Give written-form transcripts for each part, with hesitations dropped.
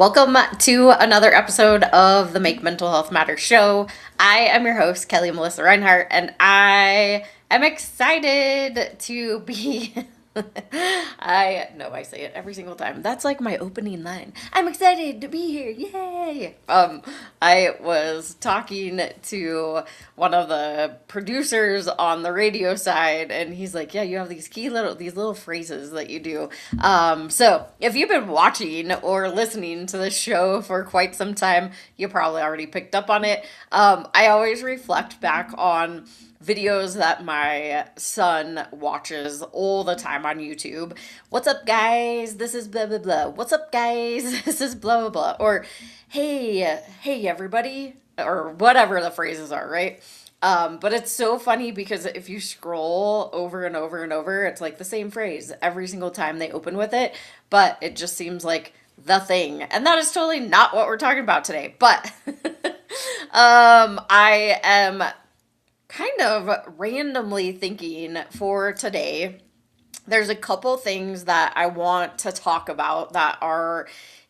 Welcome to another episode of the Make Mental Health Matter show. I am your host, Kelli Melissa Reinhardt, and I am excited to be. I know I say it every single time. That's like my opening line. I'm excited to be here. Yay! I was talking to one of the producers on the radio side, and he's like, "Yeah, you have these little phrases that you do." So if you've been watching or listening to the show for quite some time, you probably already picked up on it. I always reflect back on videos that my son watches all the time on YouTube. What's up, guys? This is blah, blah, blah. What's up, guys? This is blah, blah, blah. Or, hey, everybody. Or whatever the phrases are, right? But it's so funny because if you scroll over and over and over, it's like the same phrase every single time they open with it, but it just seems like the thing. And that is totally not what we're talking about today. But I am kind of randomly thinking for today, there's a couple things that I want to talk about that are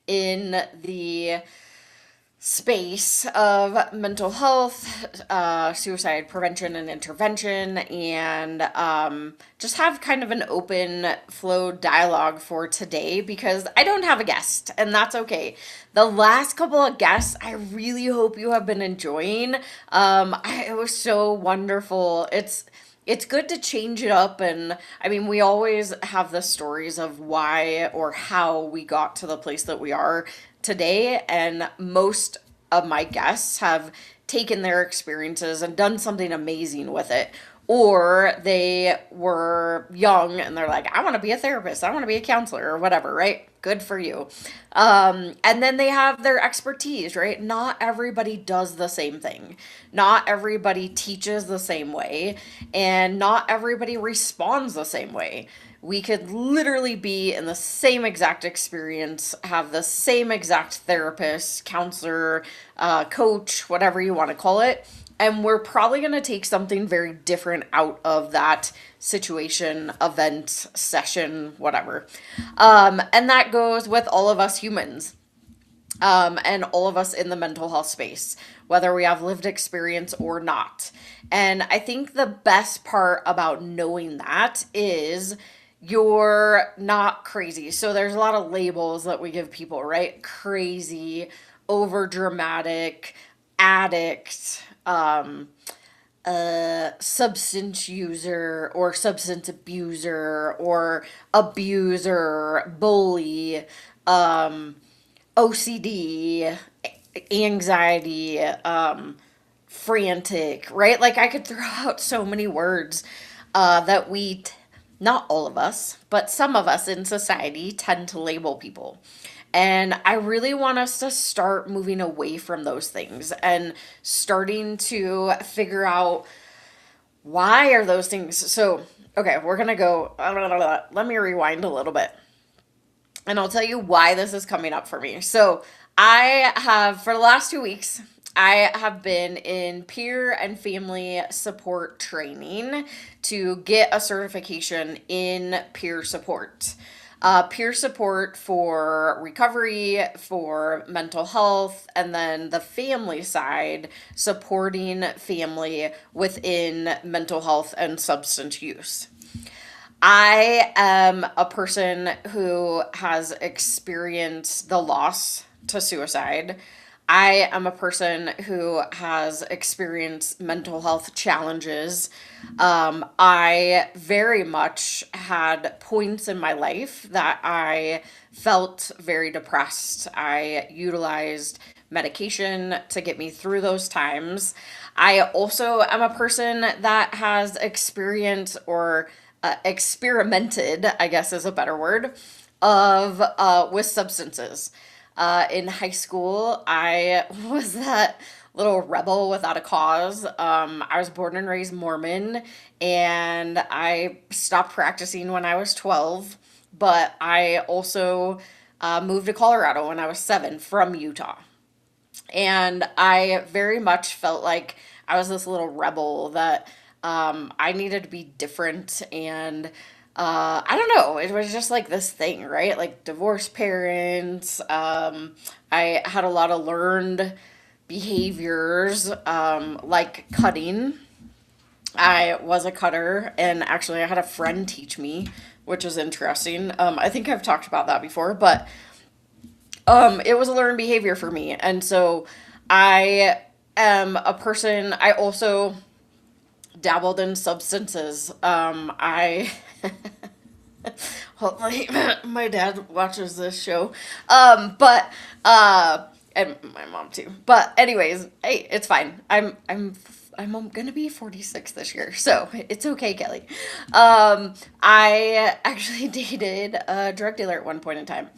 in the space of mental health, suicide prevention and intervention, and just have kind of an open flow dialogue for today because I don't have a guest, and that's okay. The last couple of guests, I really hope you have been enjoying. It was so wonderful. It's good to change it up, and I mean, we always have the stories of why or how we got to the place that we are today, and most of my guests have taken their experiences and done something amazing with it. Or they were young and they're like, I want to be a therapist, I want to be a counselor, or whatever, right? Good for you. And then they have their expertise, right? Not everybody does the same thing. Not everybody teaches the same way. And not everybody responds the same way. We could literally be in the same exact experience, have the same exact therapist, counselor, coach, whatever you want to call it, and we're probably going to take something very different out of that situation, event, session, whatever. And that goes with all of us humans. And all of us in the mental health space, whether we have lived experience or not. And I think the best part about knowing that is you're not crazy. So there's a lot of labels that we give people, right? Crazy, over dramatic, addict, substance user or substance abuser or abuser, bully, OCD, anxiety, frantic, right? Like I could throw out so many words that not all of us, but some of us in society tend to label people. And I really want us to start moving away from those things and starting to figure out why are those things. So, okay, we're going to go, let me rewind a little bit. And I'll tell you why this is coming up for me. So, I have, for the last 2 weeks, I have been in peer and family support training to get a certification in peer support. Peer support for recovery, for mental health, and then the family side, supporting family within mental health and substance use. I am a person who has experienced the loss to suicide. I am a person who has experienced mental health challenges. I very much had points in my life that I felt very depressed. I utilized medication to get me through those times. I also am a person that has experienced or experimented, I guess is a better word, of with substances. In high school, I was that little rebel without a cause. I was born and raised Mormon, and I stopped practicing when I was 12, but I also moved to Colorado when I was 7 from Utah. And I very much felt like I was this little rebel that I needed to be different, and I don't know. It was just like this thing, right? Like divorced parents. I had a lot of learned behaviors, like cutting. I was a cutter, and actually, I had a friend teach me, which is interesting. I think I've talked about that before, but it was a learned behavior for me, and so I am a person. I also dabbled in substances. I hopefully my dad watches this show. But and my mom too. But anyways, hey, it's fine. I'm gonna be 46 this year, so it's okay, Kelly. I actually dated a drug dealer at one point in time.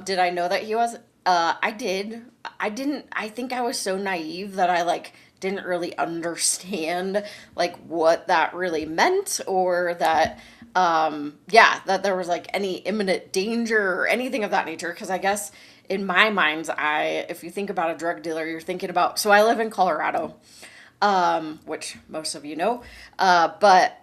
Did I know that he was? I did. I didn't. I think I was so naive that I like didn't really understand like what that really meant, or that yeah, that there was like any imminent danger or anything of that nature. Because I guess in my mind's eye, if you think about a drug dealer, you're thinking about. So I live in Colorado, which most of you know. But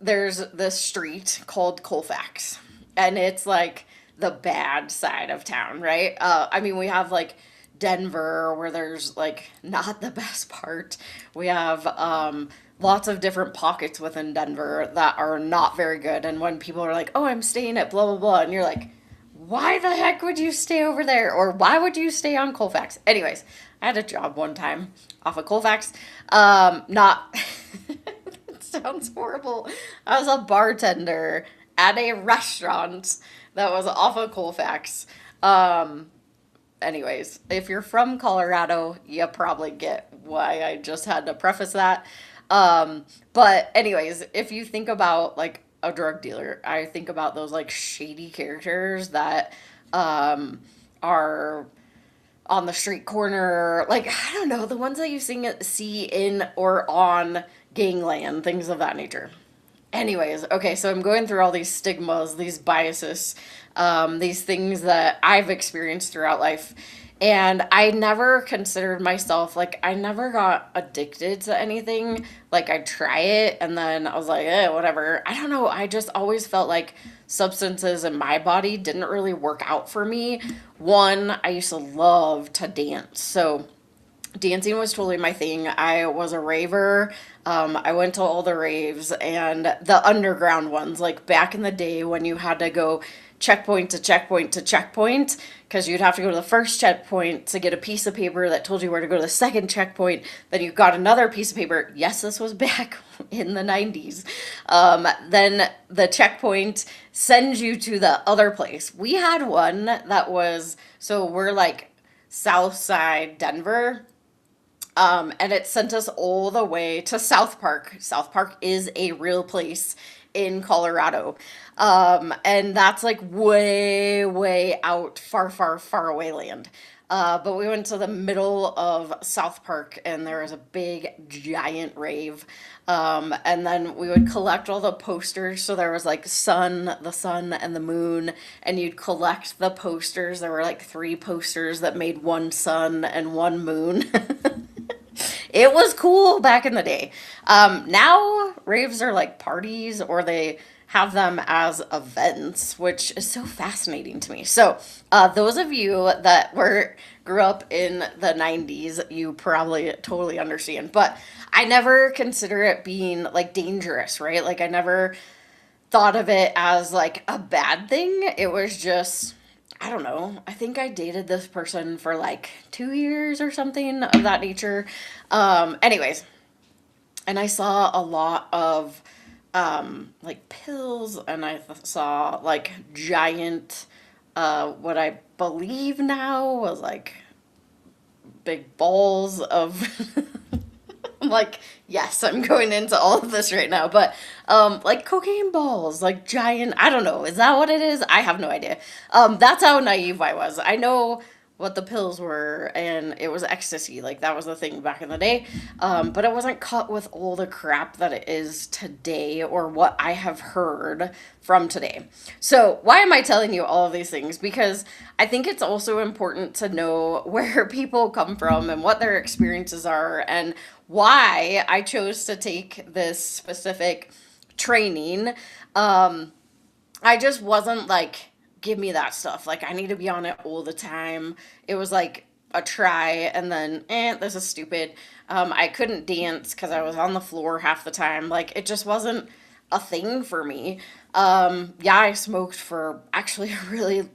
there's this street called Colfax, and it's like the bad side of town, right? I mean, we have like Denver, where there's like not the best part. We have lots of different pockets within Denver that are not very good. And when people are like, "Oh, I'm staying at blah blah blah," and you're like, why the heck would you stay over there? Or why would you stay on Colfax? Anyways, I had a job one time off of Colfax. Not, it sounds horrible. I was a bartender at a restaurant that was off of Colfax. Anyways, if you're from Colorado, you probably get why I just had to preface that. But anyways, if you think about like a drug dealer, I think about those like shady characters that are on the street corner, like I don't know, the ones that you see in or on gangland, things of that nature. Anyways, okay, so I'm going through all these stigmas, these biases, these things that I've experienced throughout life. And I never considered myself, like, I never got addicted to anything. Like, I'd try it and then I was like, eh, whatever. I don't know. I just always felt like substances in my body didn't really work out for me. One, I used to love to dance. So, dancing was totally my thing. I was a raver. I went to all the raves and the underground ones, like back in the day when you had to go checkpoint to checkpoint to checkpoint, because you'd have to go to the first checkpoint to get a piece of paper that told you where to go to the second checkpoint. Then you got another piece of paper. Yes, this was back in the 90s. Then the checkpoint sends you to the other place. We had one that was, so we're like South Side Denver. And it sent us all the way to South Park. South Park is a real place in Colorado. And that's like way, way out, far, far, far away land. But we went to the middle of South Park and there was a big, giant rave. And then we would collect all the posters. So there was like the sun and the moon, and you'd collect the posters. There were like three posters that made one sun and one moon. It was cool back in the day. Now raves are like parties, or they have them as events, which is so fascinating to me. So, those of you that grew up in the 90s, you probably totally understand. But I never consider it being like dangerous, right? Like I never thought of it as like a bad thing. It was just, I don't know. I think I dated this person for like 2 years or something of that nature. Anyways, and I saw a lot of like pills, and I saw like giant, what I believe now was like big balls of I'm like, yes, I'm going into all of this right now, but like cocaine balls, like giant, I don't know, is that what it is? I have no idea. That's how naive I was. I know what the pills were, and it was ecstasy, like that was the thing back in the day. But it wasn't cut with all the crap that it is today, or what I have heard from today. So why am I telling you all of these things? Because I think it's also important to know where people come from and what their experiences are, and why I chose to take this specific training, I just wasn't like, give me that stuff. Like, I need to be on it all the time. It was like a try and then, this is stupid. I couldn't dance because I was on the floor half the time. Like, it just wasn't a thing for me. Yeah, I smoked for actually a really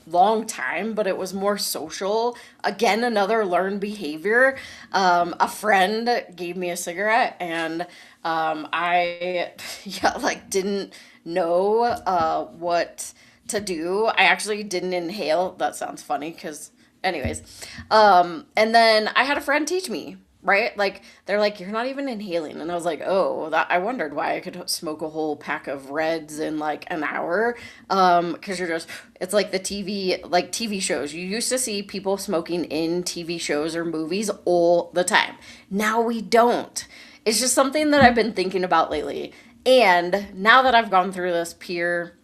long time, but it was more social. Again, another learned behavior. A friend gave me a cigarette, and I, yeah, like didn't know what to do. I actually didn't inhale. That sounds funny because, anyways. And then I had a friend teach me, right? Like, they're like, you're not even inhaling. And I was like, oh, that, I wondered why I could smoke a whole pack of Reds in like an hour. Because you're just, it's like the TV, like TV shows. You used to see people smoking in TV shows or movies all the time. Now we don't. It's just something that I've been thinking about lately. And now that I've gone through this peer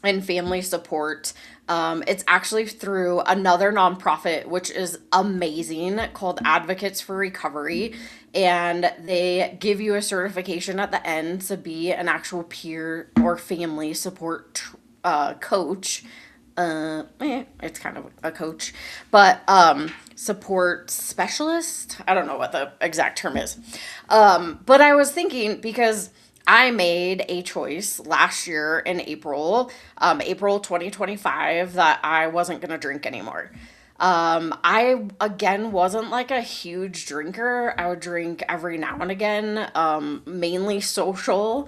and family support, it's actually through another nonprofit, which is amazing, called Advocates for Recovery. And they give you a certification at the end to be an actual peer or family support coach. It's kind of a coach, but support specialist. I don't know what the exact term is. But I was thinking, because I made a choice last year in April 2025, that I wasn't going to drink anymore. I, again, wasn't like a huge drinker. I would drink every now and again, mainly social.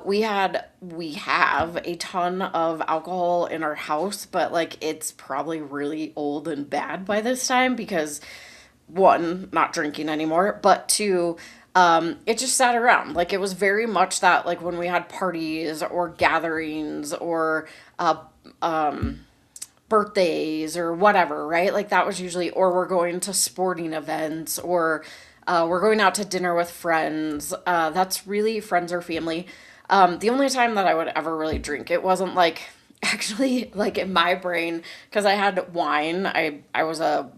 We have a ton of alcohol in our house, but like it's probably really old and bad by this time because, one, not drinking anymore, but two, it just sat around. Like, it was very much that, like, when we had parties or gatherings or birthdays or whatever, right? Like, that was usually, or we're going to sporting events, or we're going out to dinner with friends. That's really friends or family. The only time that I would ever really drink, it wasn't like, actually, like in my brain, because I had wine. I was a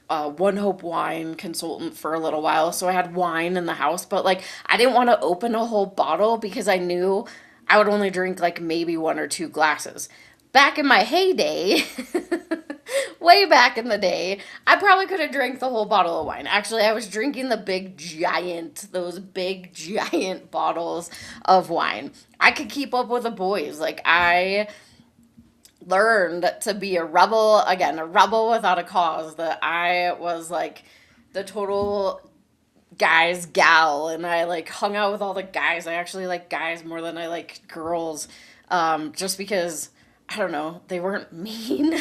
One Hope wine consultant for a little while, so I had wine in the house, but like I didn't want to open a whole bottle because I knew I would only drink like maybe one or two glasses. Back in my heyday, way back in the day, I probably could have drank the whole bottle of wine. Actually, I was drinking those big giant bottles of wine. I could keep up with the boys. Like, I learned to be a rebel, again, a rebel without a cause, that I was like the total guys gal, and I like hung out with all the guys. I actually like guys more than I like girls, just because, I don't know, they weren't mean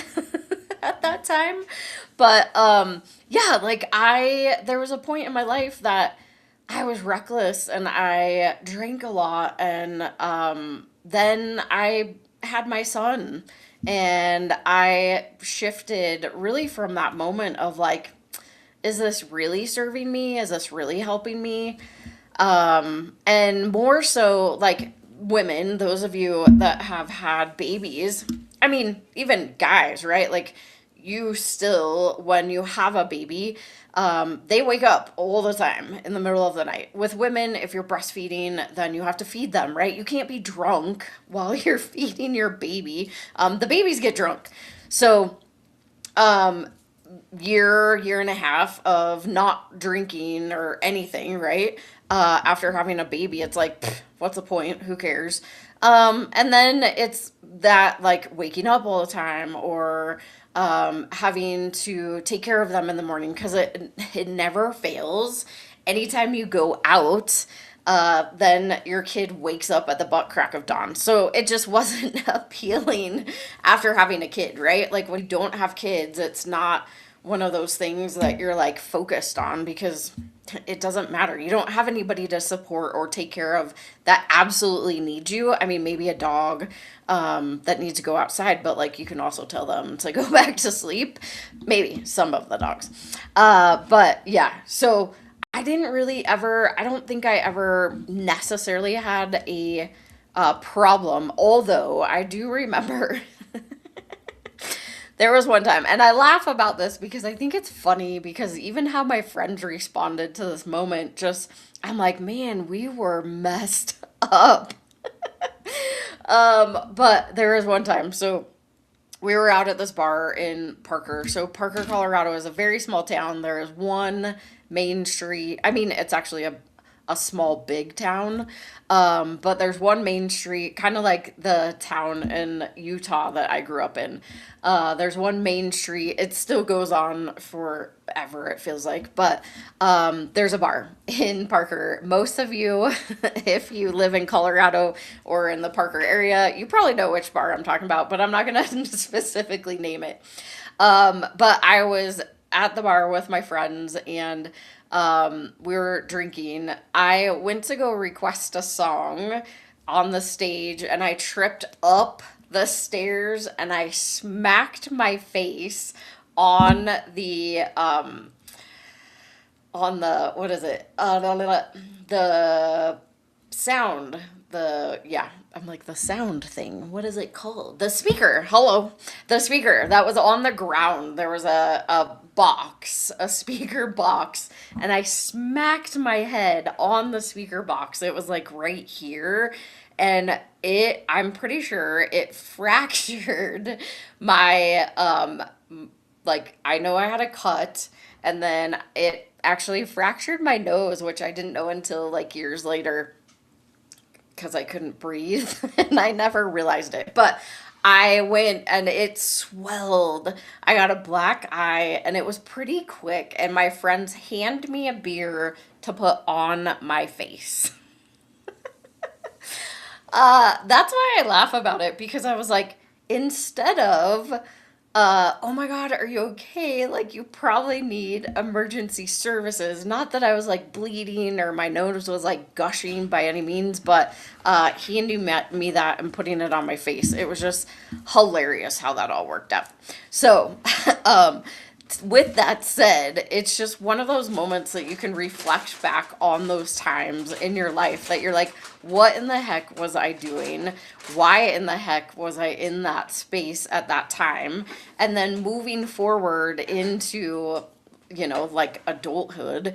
at that time. But yeah, like, there was a point in my life that I was reckless and I drank a lot, and then I had my son, and I shifted really from that moment of like, is this really serving me? Is this really helping me? And more so, like, women, those of you that have had babies, I mean, even guys, right? Like, you still, when you have a baby, they wake up all the time in the middle of the night. With women, if you're breastfeeding, then you have to feed them, right? You can't be drunk while you're feeding your baby. The babies get drunk. So, year and a half of not drinking or anything, right? After having a baby, it's like, pff, what's the point? Who cares? And then it's that, like, waking up all the time, or having to take care of them in the morning, because it never fails. Anytime you go out, then your kid wakes up at the butt crack of dawn. So it just wasn't appealing after having a kid, right? Like, when you don't have kids, it's not one of those things that you're like focused on, because it doesn't matter. You don't have anybody to support or take care of that absolutely needs you. I mean, maybe a dog that needs to go outside, but like, you can also tell them to go back to sleep. Maybe some of the dogs. But yeah, so I don't think I ever necessarily had a problem, although I do remember there was one time, and I laugh about this because I think it's funny, because even how my friends responded to this moment, just, I'm like, man, we were messed up. But there was one time, so we were out at this bar in Parker. So Parker, Colorado is a very small town. There is one main street. I mean, it's actually a small, big town. But there's one main street, kind of like the town in Utah that I grew up in. There's one main street. It still goes on forever, it feels like. But there's a bar in Parker. Most of you, if you live in Colorado or in the Parker area, you probably know which bar I'm talking about, but I'm not going to specifically name it. But I was at the bar with my friends, and we were drinking. I went to go request a song on the stage, and I tripped up the stairs and I smacked my face on the what is it? The sound. I'm like, the sound thing. What is it called? The speaker. Hello. The speaker that was on the ground. There was a speaker box, and I smacked my head on the speaker box. It was like right here, and I'm pretty sure it fractured my, like, I know I had a cut, and then it actually fractured my nose, which I didn't know until like years later, because I couldn't breathe and I never realized it. But I went and it swelled. I got a black eye, and it was pretty quick. And my friends handed me a beer to put on my face. That's why I laugh about it, because I was like, instead of, oh my God, are you okay? Like, you probably need emergency services. Not that I was like bleeding or my nose was like gushing by any means, but handing me that and putting it on my face. It was just hilarious how that all worked out. So, with that said, it's just one of those moments that you can reflect back on those times in your life that you're like, what in the heck was I doing? Why in the heck was I in that space at that time? And then moving forward into, like adulthood,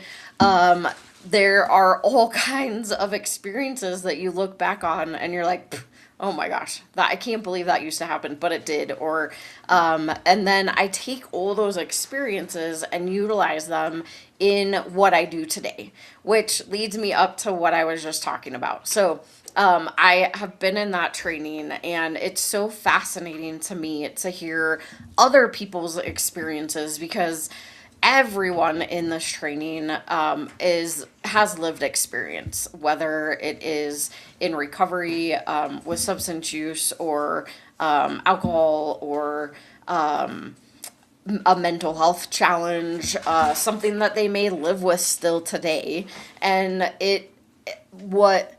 there are all kinds of experiences that you look back on and you're like, oh my gosh, I can't believe that used to happen, but it did. Or, and then I take all those experiences and utilize them in what I do today, which leads me up to what I was just talking about. So, I have been in that training, and it's so fascinating to me to hear other people's experiences, because everyone in this training has lived experience, whether it is in recovery with substance use or alcohol, or a mental health challenge, something that they may live with still today. And what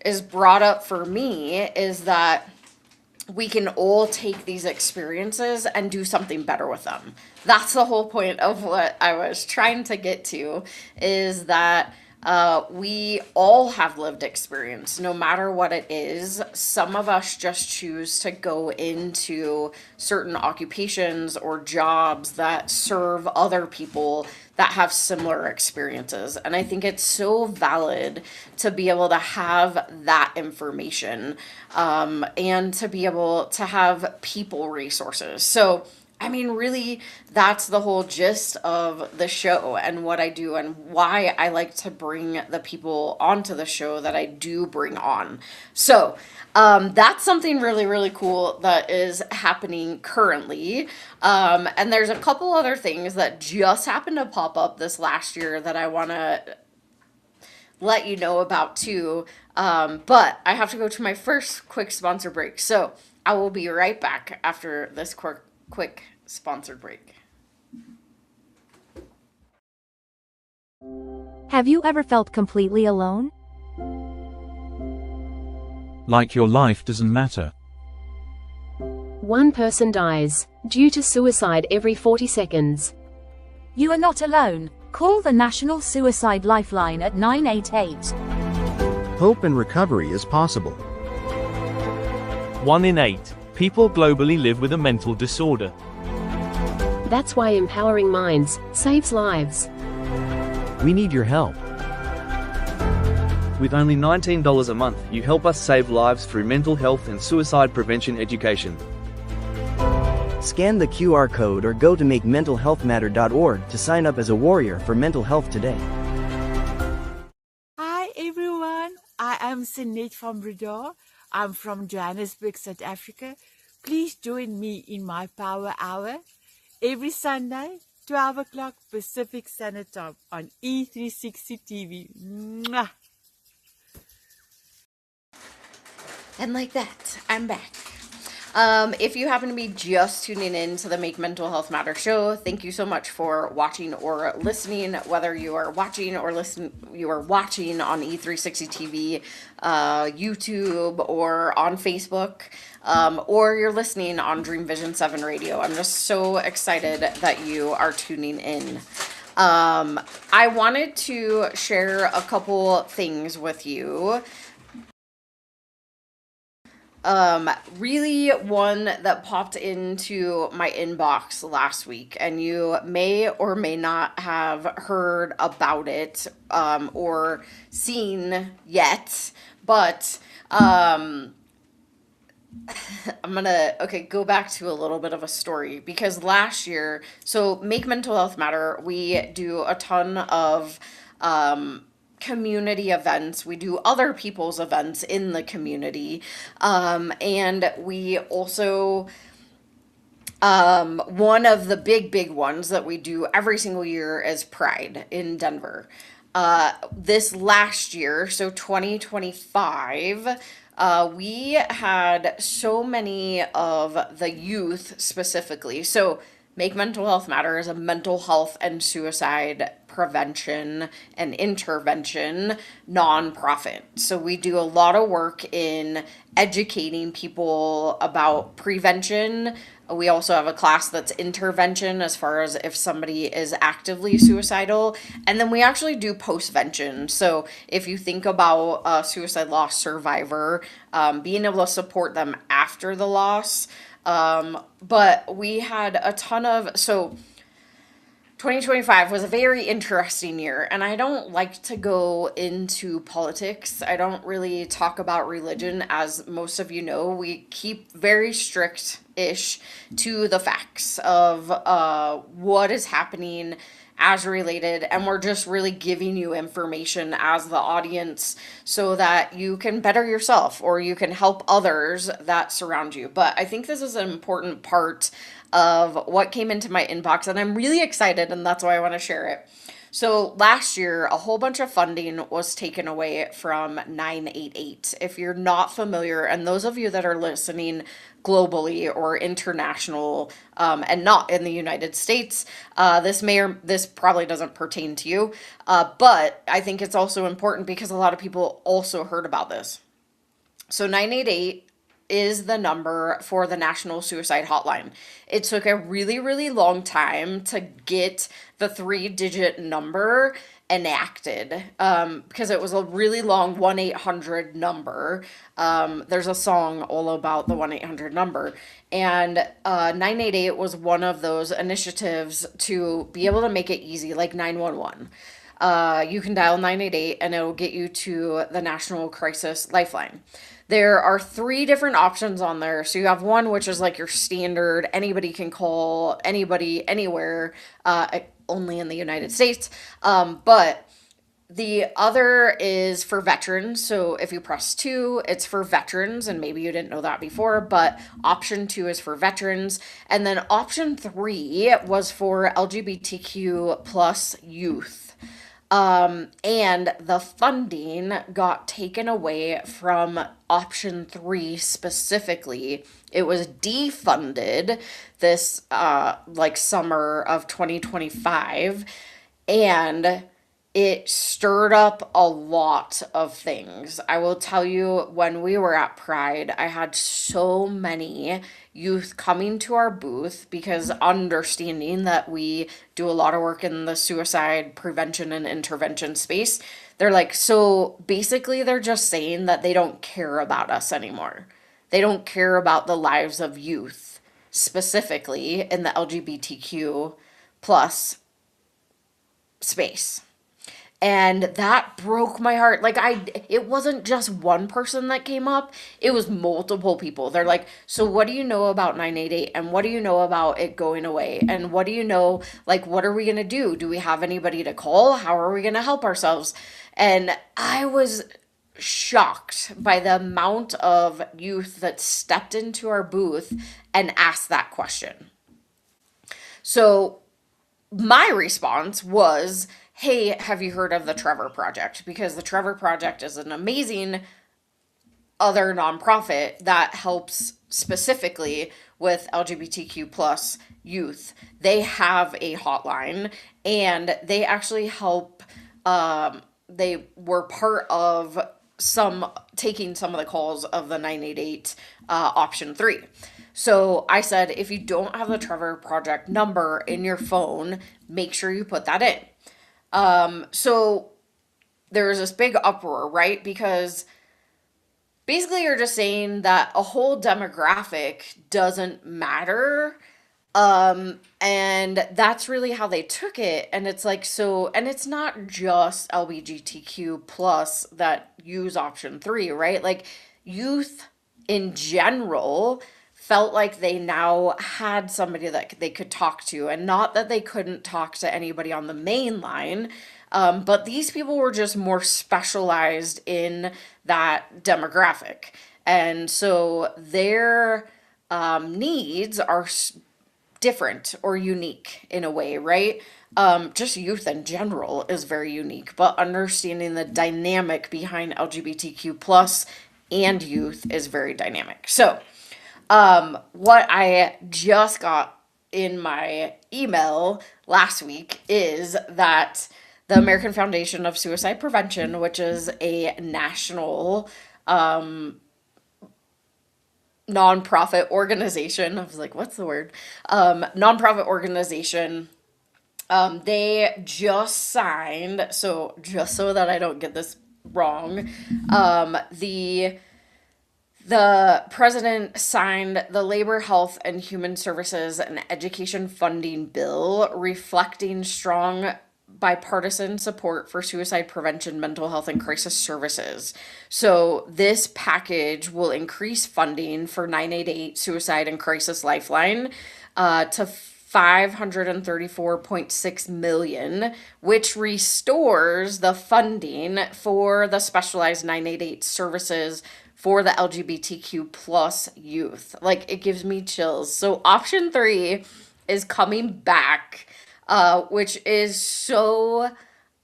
is brought up for me is that we can all take these experiences and do something better with them. That's the whole point of what I was trying to get to, is that we all have lived experience, no matter what it is. Some of us just choose to go into certain occupations or jobs that serve other people that have similar experiences. And I think it's so valid to be able to have that information, and to be able to have people resources. So, I mean, really, that's the whole gist of the show and what I do, and why I like to bring the people onto the show that I do bring on. So, that's something really, really cool that is happening currently. And there's a couple other things that just happened to pop up this last year that I want to let you know about too. But I have to go to my first quick sponsor break. So I will be right back after this quick sponsored break. Have you ever felt completely alone? Like your life doesn't matter. One person dies due to suicide every 40 seconds. You are not alone. Call the National Suicide Lifeline at 988. Hope and recovery is possible. 1 in 8 people globally live with a mental disorder. That's why empowering minds saves lives. We need your help. With only $19 a month, you help us save lives through mental health and suicide prevention education. Scan the QR code or go to makementalhealthmatter.org to sign up as a warrior for mental health today. Hi everyone, I am Sinead from Brador. I'm from Johannesburg, South Africa. Please join me in my Power Hour every Sunday, 12 o'clock Pacific Standard Time on E360 TV. Mwah! And like that, I'm back. If you happen to be just tuning in to the Make Mental Health Matter show, thank you so much for watching or listening. Whether you are watching or you are watching on E360 TV, YouTube, or on Facebook, or you're listening on Dream Vision 7 Radio. I'm just so excited that you are tuning in. I wanted to share a couple things with you. Really one that popped into my inbox last week, and you may or may not have heard about it, or seen yet, but, I'm gonna, go back to a little bit of a story, because last year, so Make Mental Health Matter, we do a ton of, community events. We do other people's events in the community. And we also, one of the big ones that we do every single year is Pride in Denver. This last year, so 2025, we had so many of the youth specifically. So Make Mental Health Matter is a mental health and suicide prevention and intervention nonprofit. So we do a lot of work in educating people about prevention. We also have a class that's intervention as far as if somebody is actively suicidal. And then we actually do postvention. So if you think about a suicide loss survivor, being able to support them after the loss. But we had a ton of, so 2025 was a very interesting year, and I don't like to go into politics. I don't really talk about religion, as most of you know. We keep very strict-ish to the facts of what is happening as related, and we're just really giving you information as the audience so that you can better yourself or you can help others that surround you. But I think this is an important part of what came into my inbox, and I'm really excited, and that's why I want to share it. So last year, a whole bunch of funding was taken away from 988. If you're not familiar, and those of you that are listening globally or international, and not in the United States, this probably doesn't pertain to you, but I think it's also important because a lot of people also heard about this. So 988 is the number for the National Suicide Hotline. It took a really long time to get the 3-digit number enacted, because it was a really long 1-800 number. There's a song all about the 1-800 number, and 988 was one of those initiatives to be able to make it easy, like 911. You can dial 988 and it'll get you to the National Crisis Lifeline. There are 3 different options on there. So you have one, which is like your standard, anybody can call anybody, anywhere, only in the United States. But the other is for veterans. So if you press 2, it's for veterans, and maybe you didn't know that before, but option 2 is for veterans. And then option 3 was for LGBTQ plus youth. And the funding got taken away from option 3 specifically. It was defunded this, summer of 2025, and it stirred up a lot of things. I will tell you, when we were at Pride, I had so many youth coming to our booth because understanding that we do a lot of work in the suicide prevention and intervention space. They're like, so basically they're just saying that they don't care about us anymore. They don't care about the lives of youth, specifically in the LGBTQ plus space. And that broke my heart. Like, it wasn't just one person that came up, it was multiple people. They're like, so what do you know about 988? And what do you know about it going away? And what do you know, like, what are we going to do? Do we have anybody to call? How are we going to help ourselves? And I was shocked by the amount of youth that stepped into our booth and asked that question. So my response was, hey, have you heard of the Trevor Project? Because the Trevor Project is an amazing other nonprofit that helps specifically with LGBTQ plus youth. They have a hotline, and they actually help, they were part of taking some of the calls of the 988 option 3. So I said, if you don't have the Trevor Project number in your phone, make sure you put that in. So there was this big uproar, right? Because basically you're just saying that a whole demographic doesn't matter. And that's really how they took it. And it's like, so, and it's not just LGBTQ plus that use option 3, right? Like, youth in general felt like they now had somebody that they could talk to, and not that they couldn't talk to anybody on the main line, but these people were just more specialized in that demographic. And so their needs are different or unique in a way, right? Just youth in general is very unique, but understanding the dynamic behind LGBTQ plus and youth is very dynamic. So what I just got in my email last week is that the American Foundation of Suicide Prevention, which is a national nonprofit organization. I was like, what's the word? Nonprofit organization. They just signed, so just so that I don't get this wrong, the president signed the Labor, Health, and Human Services and Education Funding Bill, reflecting strong bipartisan support for suicide prevention, mental health, and crisis services. So this package will increase funding for 988 Suicide and Crisis Lifeline to $534.6 million, which restores the funding for the specialized 988 services for the LGBTQ plus youth. Like, it gives me chills. So option 3 is coming back, which is so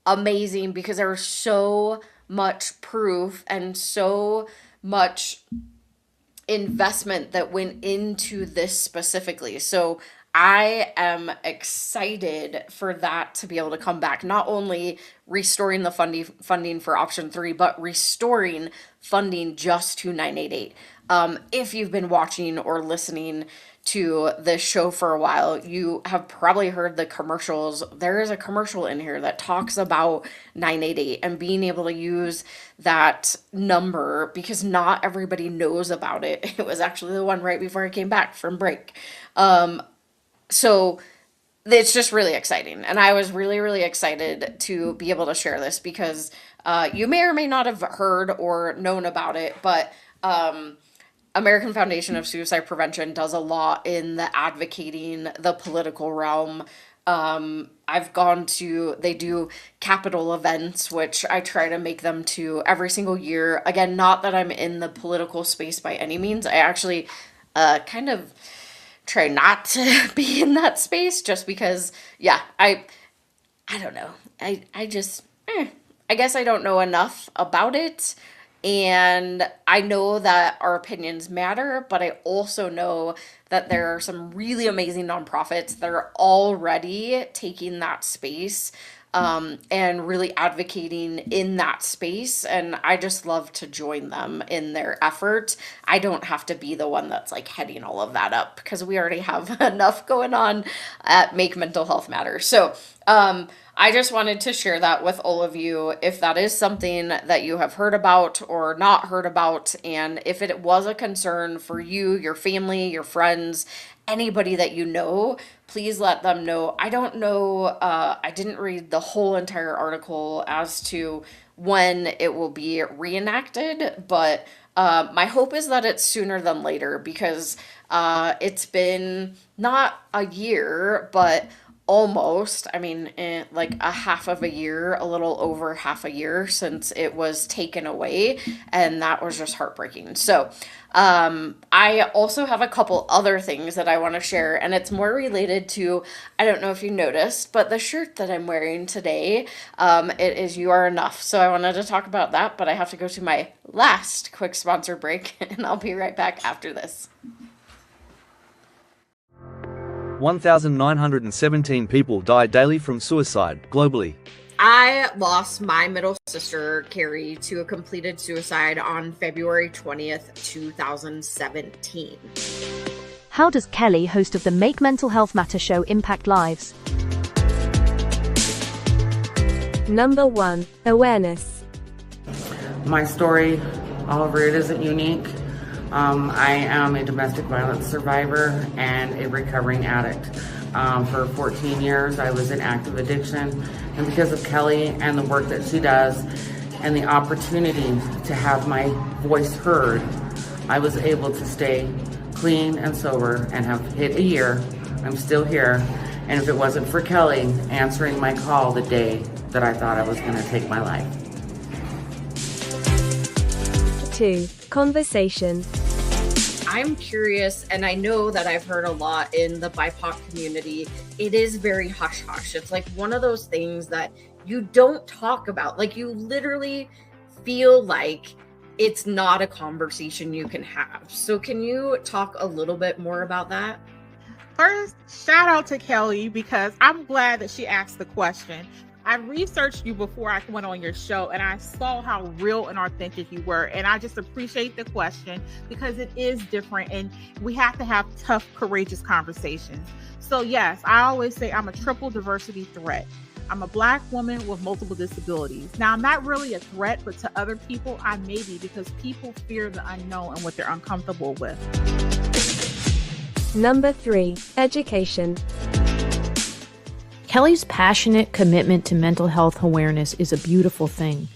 amazing because there's so much proof and so much investment that went into this specifically. So I am excited for that to be able to come back, not only restoring the funding for option 3, but restoring funding just to 988. If you've been watching or listening to this show for a while, you have probably heard the commercials. There is a commercial in here that talks about 988 and being able to use that number because not everybody knows about it. It was actually the one right before I came back from break. So it's just really exciting. And I was really, really excited to be able to share this because you may or may not have heard or known about it, but American Foundation of Suicide Prevention does a lot in the advocating, the political realm. I've gone to, they do Capitol events, which I try to make them to every single year. Again, not that I'm in the political space by any means. I actually kind of try not to be in that space just because, yeah, I don't know. I just, I guess I don't know enough about it. And I know that our opinions matter, but I also know that there are some really amazing nonprofits that are already taking that space and really advocating in that space. And I just love to join them in their effort. I don't have to be the one that's like heading all of that up because we already have enough going on at Make Mental Health Matter. So I just wanted to share that with all of you. If that is something that you have heard about or not heard about, and if it was a concern for you, your family, your friends, anybody that you know, please let them know. I don't know, I didn't read the whole entire article as to when it will be reenacted, but my hope is that it's sooner than later, because it's been not a year, but almost, I mean, like a half of a year, a little over half a year since it was taken away, and that was just heartbreaking. So, I also have a couple other things that I want to share, and it's more related to, I don't know if you noticed, but the shirt that I'm wearing today, it is You Are Enough. So I wanted to talk about that, but I have to go to my last quick sponsor break, and I'll be right back after this. 1,917 people die daily from suicide globally. I lost my middle sister, Carrie, to a completed suicide on February 20th, 2017. How does Kelli, host of the Make Mental Health Matter show, impact lives? Number 1. Awareness. My story, however, it isn't unique. I am a domestic violence survivor and a recovering addict. For 14 years, I was in active addiction, and because of Kelli and the work that she does and the opportunity to have my voice heard, I was able to stay clean and sober and have hit a year. I'm still here, and if it wasn't for Kelli answering my call the day that I thought I was going to take my life. 2. Conversation. I'm curious, and I know that I've heard a lot in the BIPOC community, it is very hush-hush. It's like one of those things that you don't talk about. Like, you literally feel like it's not a conversation you can have. So can you talk a little bit more about that? First, shout out to Kelli, because I'm glad that she asked the question. I researched you before I went on your show, and I saw how real and authentic you were. And I just appreciate the question, because it is different, and we have to have tough, courageous conversations. So yes, I always say I'm a triple diversity threat. I'm a Black woman with multiple disabilities. Now, I'm not really a threat, but to other people, I may be, because people fear the unknown and what they're uncomfortable with. Number 3. Education. Kelli's passionate commitment to mental health awareness is a beautiful thing.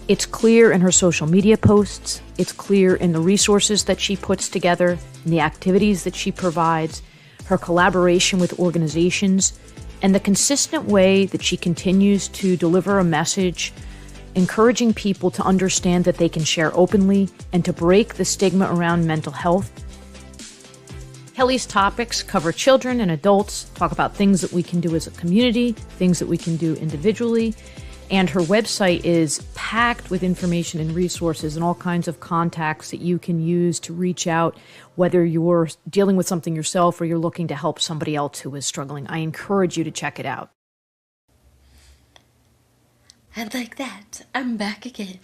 It's clear in her social media posts, it's clear in the resources that she puts together, in the activities that she provides, her collaboration with organizations, and the consistent way that she continues to deliver a message, encouraging people to understand that they can share openly and to break the stigma around mental health. Kelli's topics cover children and adults, talk about things that we can do as a community, things that we can do individually, and her website is packed with information and resources and all kinds of contacts that you can use to reach out, whether you're dealing with something yourself or you're looking to help somebody else who is struggling. I encourage you to check it out. And like that, I'm back again.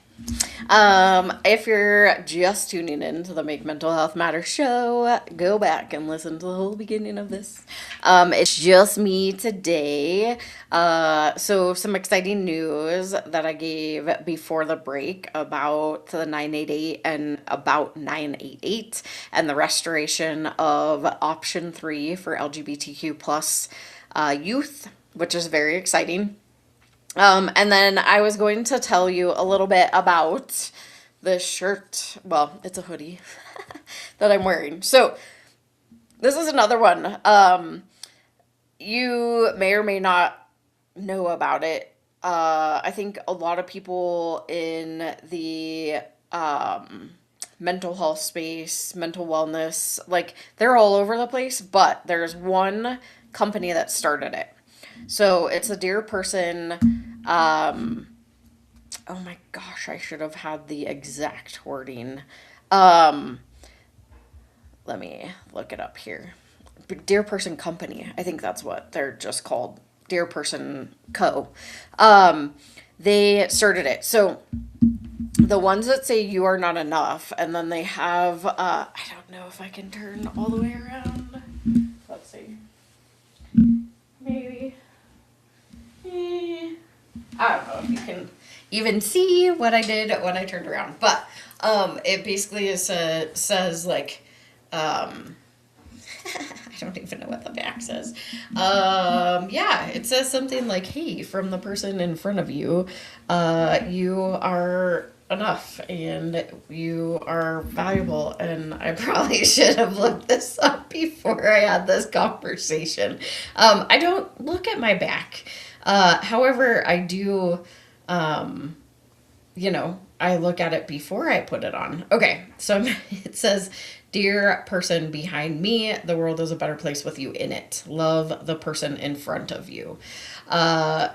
If you're just tuning in to the Make Mental Health Matter show, go back and listen to the whole beginning of this. It's just me today. So some exciting news that I gave before the break about the 988 and about 988 and the restoration of option 3 for LGBTQ plus youth, which is very exciting. And then I was going to tell you a little bit about this shirt. Well, it's a hoodie that I'm wearing. So this is another one. You may or may not know about it. I think a lot of people in the mental health space, mental wellness, like they're all over the place, but there's one company that started it. So it's a dear person. Oh my gosh, I should have had the exact wording. Let me look it up here. Dear Person Company. I think that's what they're just called. Dear Person Co. They started it. So the ones that say you are not enough, and then they have, I don't know if I can turn all the way around. Let's see. Maybe. I don't know if you can even see what I did when I turned around, but it basically says like, I don't even know what the back says. Yeah, it says something like, hey, from the person in front of you, you are enough and you are valuable. And I probably should have looked this up before I had this conversation. I don't look at my back. However, I do, I look at it before I put it on. Okay, so it says, dear person behind me, the world is a better place with you in it. Love the person in front of you.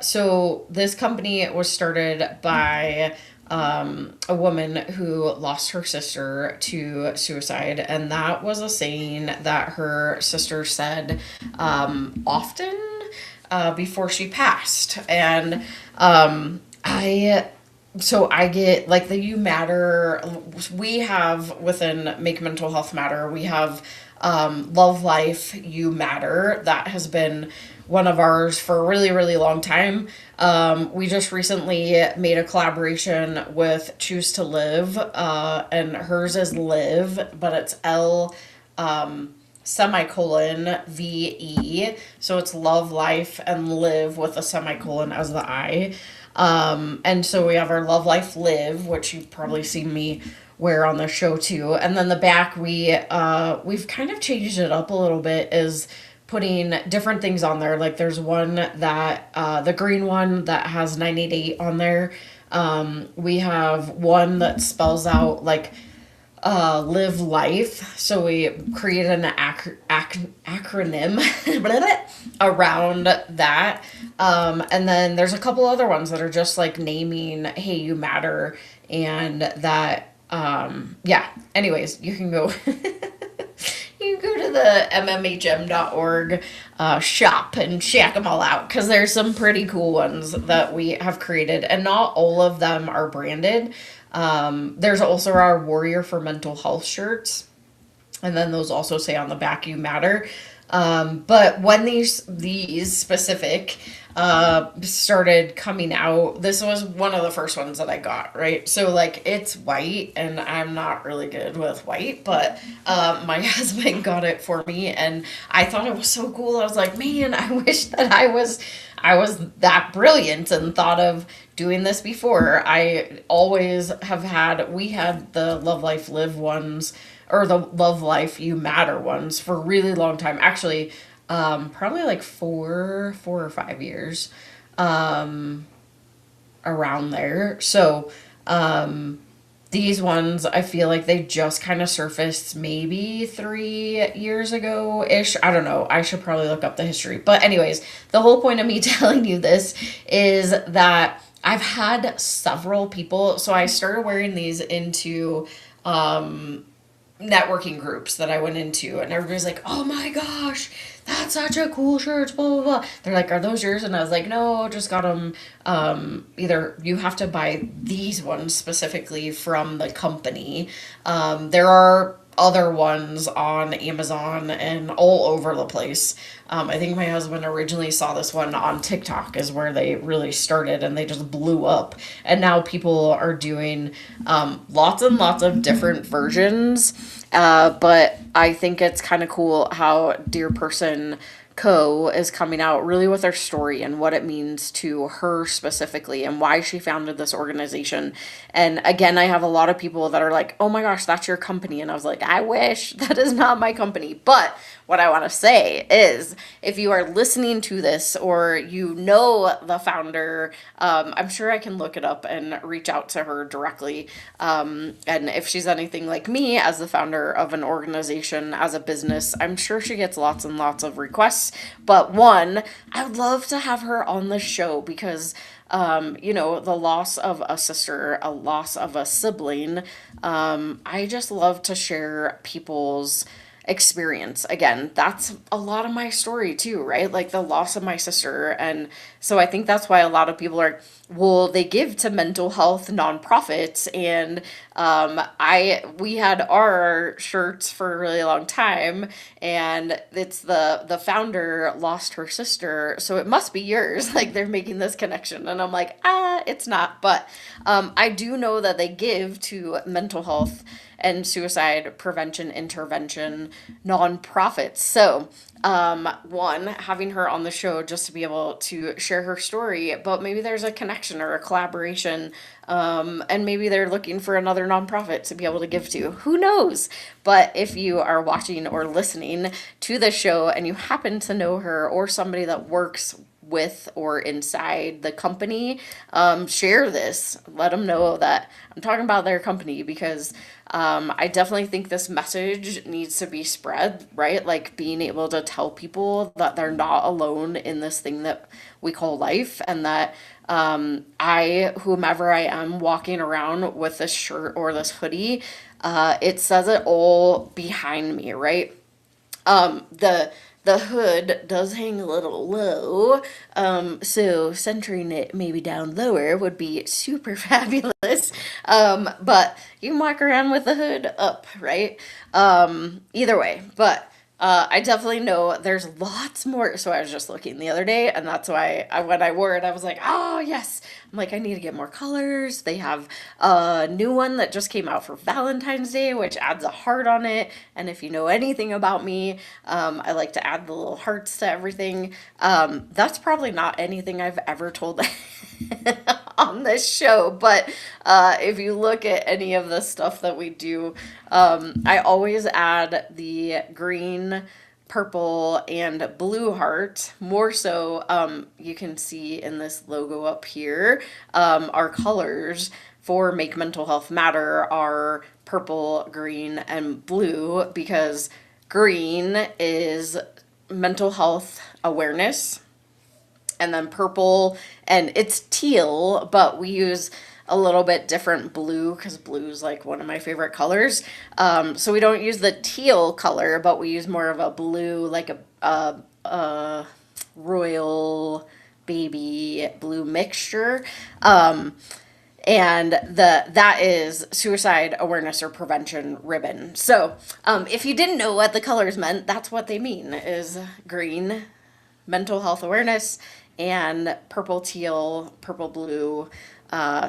So this company was started by a woman who lost her sister to suicide, and that was a saying that her sister said often before she passed. And I get like the You Matter. We have within Make Mental Health Matter, we have Love Life You Matter. That has been one of ours for a really, really long time. We just recently made a collaboration with Choose to Live, and hers is Live, but it's L semicolon VE. So it's Love Life and Live with a semicolon as the I. And so we have our Love Life Live, which you've probably seen me wear on the show too. And then the back, we've kind of changed it up a little bit, is putting different things on there. Like there's one that, the green one that has 988 on there. We have one that spells out like, live life. So we created an acronym around that. And then there's a couple other ones that are just like naming, hey, you matter. And that, yeah, anyways, you can go, you can go to the mmhm.org shop and check them all out, because there's some pretty cool ones that we have created, and not all of them are branded. There's also our Warrior for Mental Health shirts, and then those also say on the back, you matter. But when these specific started coming out, this was one of the first ones that I got, right? So like it's white, and I'm not really good with white, but my husband got it for me, and I thought it was so cool. I was like, man, I wish that I was that brilliant and thought of doing this before. I always have had, we had the Love Life Live ones, or the Love Life You Matter ones for a really long time. Actually, probably like 4 or 5 years, around there. So, these ones, I feel like they just kind of surfaced maybe 3 years ago-ish. I don't know. I should probably look up the history. But anyways, the whole point of me telling you this is that I've had several people. So I started wearing these into networking groups that I went into, and everybody's like, oh my gosh, that's such a cool shirt, blah, blah, blah. They're like, are those yours? And I was like, no, just got them. Either you have to buy these ones specifically from the company. There are other ones on Amazon and all over the place. I think my husband originally saw this one on TikTok is where they really started, and they just blew up. And now people are doing lots and lots of different versions. But I think it's kind of cool how Dear Person Co. is coming out really with her story and what it means to her specifically and why she founded this organization. And again, I have a lot of people that are like, oh my gosh, that's your company. And I was like, I wish. That is not my company. But what I want to say is, if you are listening to this or you know the founder, I'm sure I can look it up and reach out to her directly. And if she's anything like me as the founder of an organization, as a business, I'm sure she gets lots and lots of requests. But one, I would love to have her on the show because, the loss of a sister, a loss of a sibling, I just love to share people's experience. Again, that's a lot of my story too, right? Like the loss of my sister and So I think that's why a lot of people are, well, they give to mental health nonprofits. And we had our shirts for a really long time, and it's the founder lost her sister, so it must be yours. Like, they're making this connection, and I'm like, it's not. But I do know that they give to mental health and suicide prevention intervention nonprofits. So one, having her on the show just to be able to share her story, but maybe there's a connection or a collaboration, and maybe they're looking for another nonprofit to be able to give to. Who knows? But if you are watching or listening to the show and you happen to know her or somebody that works with or inside the company, share this. Let them know that I'm talking about their company, because I definitely think this message needs to be spread, right? Like, being able to tell people that they're not alone in this thing that we call life, and that whomever I am walking around with this shirt or this hoodie, it says it all behind me, right? The hood does hang a little low, so centering it maybe down lower would be super fabulous. But you can walk around with the hood up, right? Either way, but I definitely know there's lots more. So I was just looking the other day, and that's why when I wore it, I was like, oh, yes. I'm like, I need to get more colors. They have a new one that just came out for Valentine's Day, which adds a heart on it. And if you know anything about me, I like to add the little hearts to everything. That's probably not anything I've ever told on this show, but if you look at any of the stuff that we do, I always add the green, purple, and blue heart. More so, you can see in this logo up here, our colors for Make Mental Health Matter are purple, green, and blue, because green is mental health awareness, and then purple, and it's teal, but we use a little bit different blue, because blue is like one of my favorite colors. So we don't use the teal color, but we use more of a blue, like a royal baby blue mixture. And that is suicide awareness or prevention ribbon. So if you didn't know what the colors meant, that's what they mean, is green, mental health awareness, and purple teal, purple blue,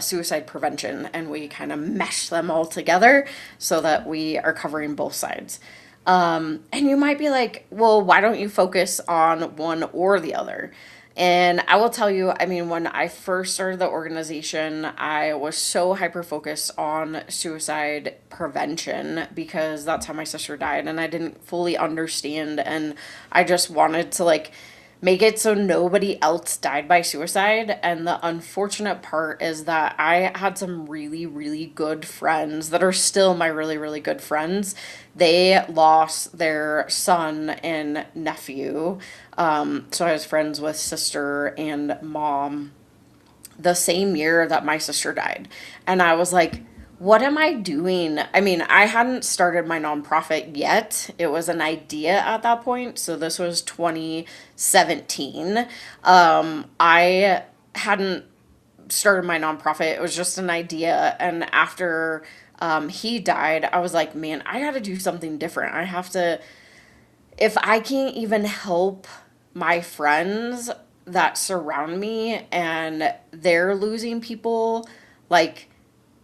suicide prevention. And we kind of mesh them all together so that we are covering both sides. And you might be like, well, why don't you focus on one or the other? And I will tell you, I mean, when I first started the organization, I was so hyper-focused on suicide prevention, because that's how my sister died, and I didn't fully understand, and I just wanted to, like, make it so nobody else died by suicide. And the unfortunate part is that I had some really, really good friends that are still my really, really good friends. They lost their son and nephew. So I was friends with sister and mom the same year that my sister died. And I was like, what am I doing? I mean, I hadn't started my nonprofit yet. It was an idea at that point. So this was 2017. I hadn't started my nonprofit. It was just an idea. And after he died, I was like, man, I got to do something different. I have to, if I can't even help my friends that surround me and they're losing people, like,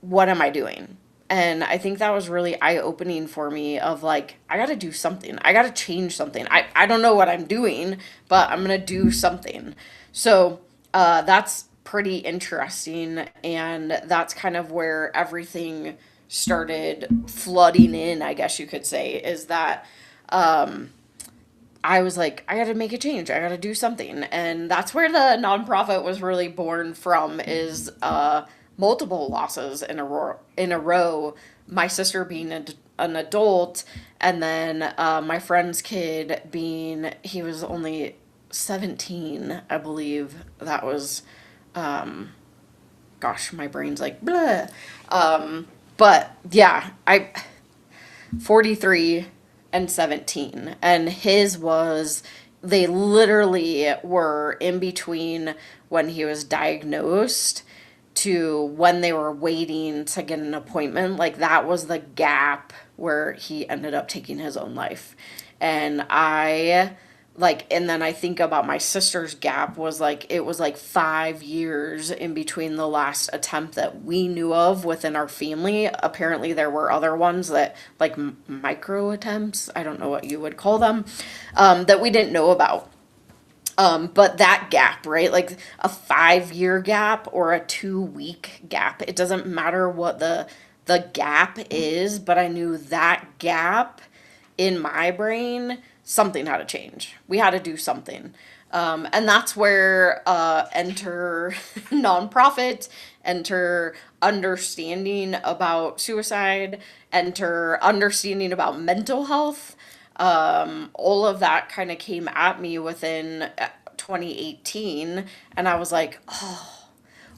what am I doing? And I think that was really eye-opening for me, of like, I got to do something. I got to change something. I don't know what I'm doing, but I'm going to do something. So that's pretty interesting. And that's kind of where everything started flooding in, I guess you could say, is that I was like, I got to make a change. I got to do something. And that's where the nonprofit was really born from, is multiple losses in a row. My sister being an adult, and then my friend's kid being, he was only 17, I believe. That was, gosh, my brain's like, blah. But yeah, 43 and 17, and his was they literally were in between when he was diagnosed to when they were waiting to get an appointment. Like, that was the gap where he ended up taking his own life. And and then I think about my sister's gap was it was 5 years in between the last attempt that we knew of within our family. Apparently there were other ones that, micro attempts, I don't know what you would call them, that we didn't know about. But that gap, right? Like a 5-year gap or a 2-week gap, it doesn't matter what the gap is, but I knew that gap in my brain, something had to change. We had to do something. And that's where enter nonprofit, enter understanding about suicide, enter understanding about mental health. All of that kind of came at me within 2018. And I was like, oh,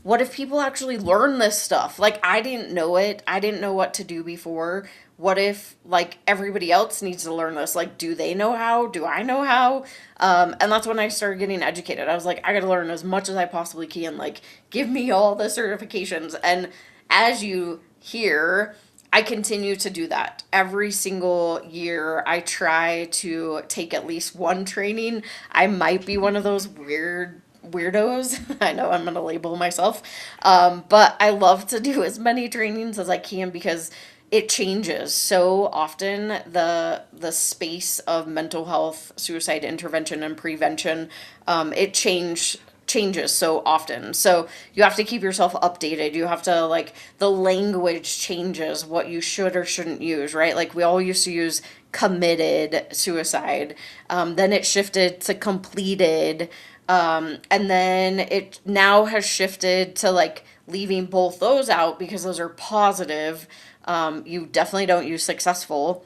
what if people actually learn this stuff? Like, I didn't know it. I didn't know what to do before. What if, everybody else needs to learn this? Like, do they know how? Do I know how? And that's when I started getting educated. I was like, I got to learn as much as I possibly can. Like, give me all the certifications. And as you hear, I continue to do that. Every single year, I try to take at least one training. I might be one of those weirdos. I know I'm going to label myself. But I love to do as many trainings as I can because it changes so often. The space of mental health, suicide intervention, and prevention, it changes so often. So you have to keep yourself updated. You have to, the language changes, what you should or shouldn't use, right? Like, we all used to use committed suicide. Then it shifted to completed. And then it now has shifted to leaving both those out because those are positive. You definitely don't use successful,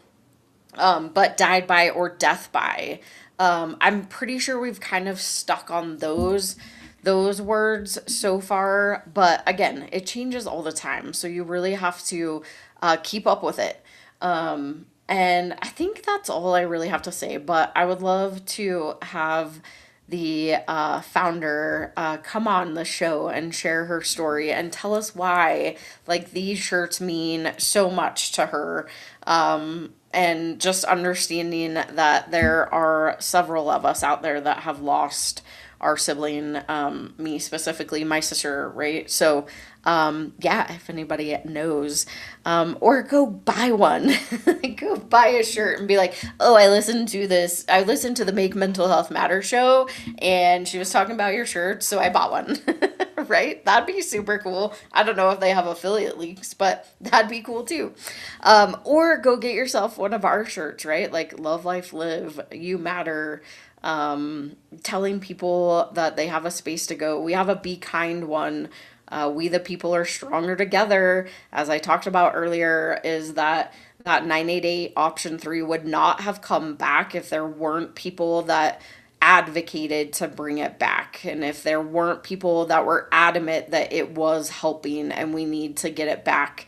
but died by or death by. I'm pretty sure we've kind of stuck on those words so far, but again, it changes all the time. So you really have to keep up with it. And I think that's all I really have to say, but I would love to have the founder come on the show and share her story and tell us why these shirts mean so much to her, and just understanding that there are several of us out there that have lost our sibling, me specifically, my sister, right? So if anybody knows, or go buy one. Go buy a shirt and be like, oh, I listened to the Make Mental Health Matter show, and she was talking about your shirt, so I bought one. Right? That'd be super cool. I don't know if they have affiliate links, but that'd be cool too. Or go get yourself one of our shirts, right? Like Love, Life, Live, You Matter. Telling people that they have a space to go. We have a Be Kind one. We the people are stronger together. As I talked about earlier, is that 988 option 3 would not have come back if there weren't people that advocated to bring it back, and if there weren't people that were adamant that it was helping and we need to get it back.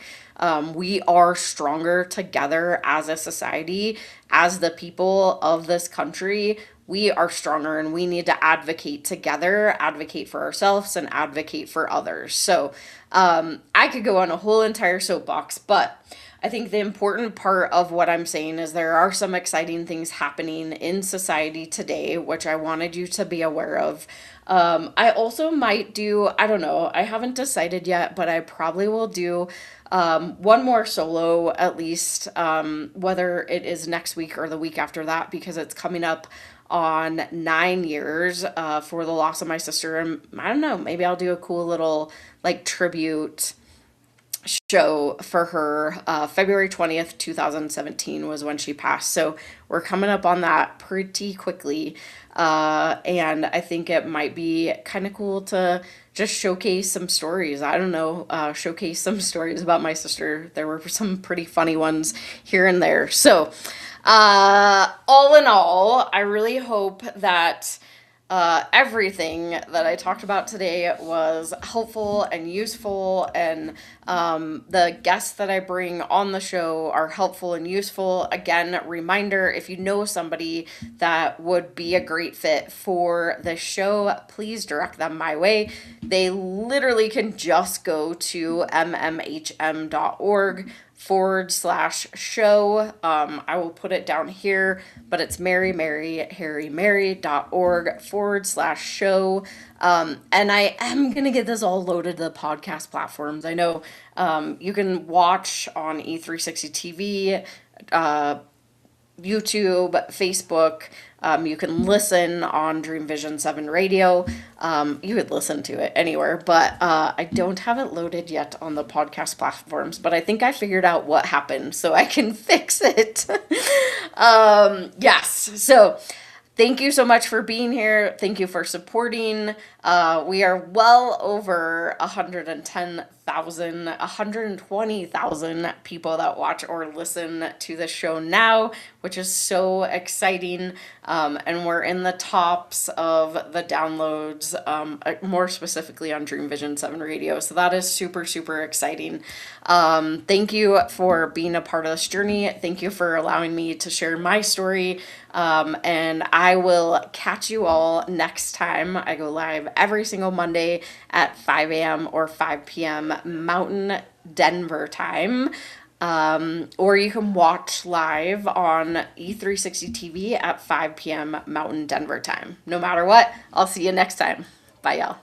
We are stronger together as a society, as the people of this country. We are stronger, and we need to advocate together, advocate for ourselves, and advocate for others. So I could go on a whole entire soapbox, but I think the important part of what I'm saying is there are some exciting things happening in society today, which I wanted you to be aware of. I also might do, I don't know, I haven't decided yet, but I probably will do one more solo at least, whether it is next week or the week after that, because it's coming up on 9 years for the loss of my sister. And I don't know, maybe I'll do a cool little tribute show for her. February 20th, 2017 was when she passed. So we're coming up on that pretty quickly. And I think it might be kind of cool to just showcase some stories. I don't know, showcase some stories about my sister. There were some pretty funny ones here and there. So all in all, I really hope that everything that I talked about today was helpful and useful, and the guests that I bring on the show are helpful and useful. Again, reminder, if you know somebody that would be a great fit for the show, please direct them my way. They literally can just go to mmhm.org/show. I will put it down here, but it's marymaryharrymary.org/show. And I am going to get this all loaded to the podcast platforms. I know you can watch on E360 TV, YouTube, Facebook. You can listen on Dream Vision 7 Radio. You could listen to it anywhere, but I don't have it loaded yet on the podcast platforms, but I think I figured out what happened, so I can fix it. Yes, so thank you so much for being here. Thank you for supporting. We are well over 120,000 people that watch or listen to the show now, which is so exciting. And we're in the tops of the downloads, more specifically on Dream Vision 7 Radio. So that is super, super exciting. Thank you for being a part of this journey. Thank you for allowing me to share my story. And I will catch you all next time. I go live every single Monday at 5 a.m. or 5 p.m. Mountain Denver time. Or you can watch live on E360 TV at 5 p.m. Mountain Denver time. No matter what, I'll see you next time. Bye, y'all.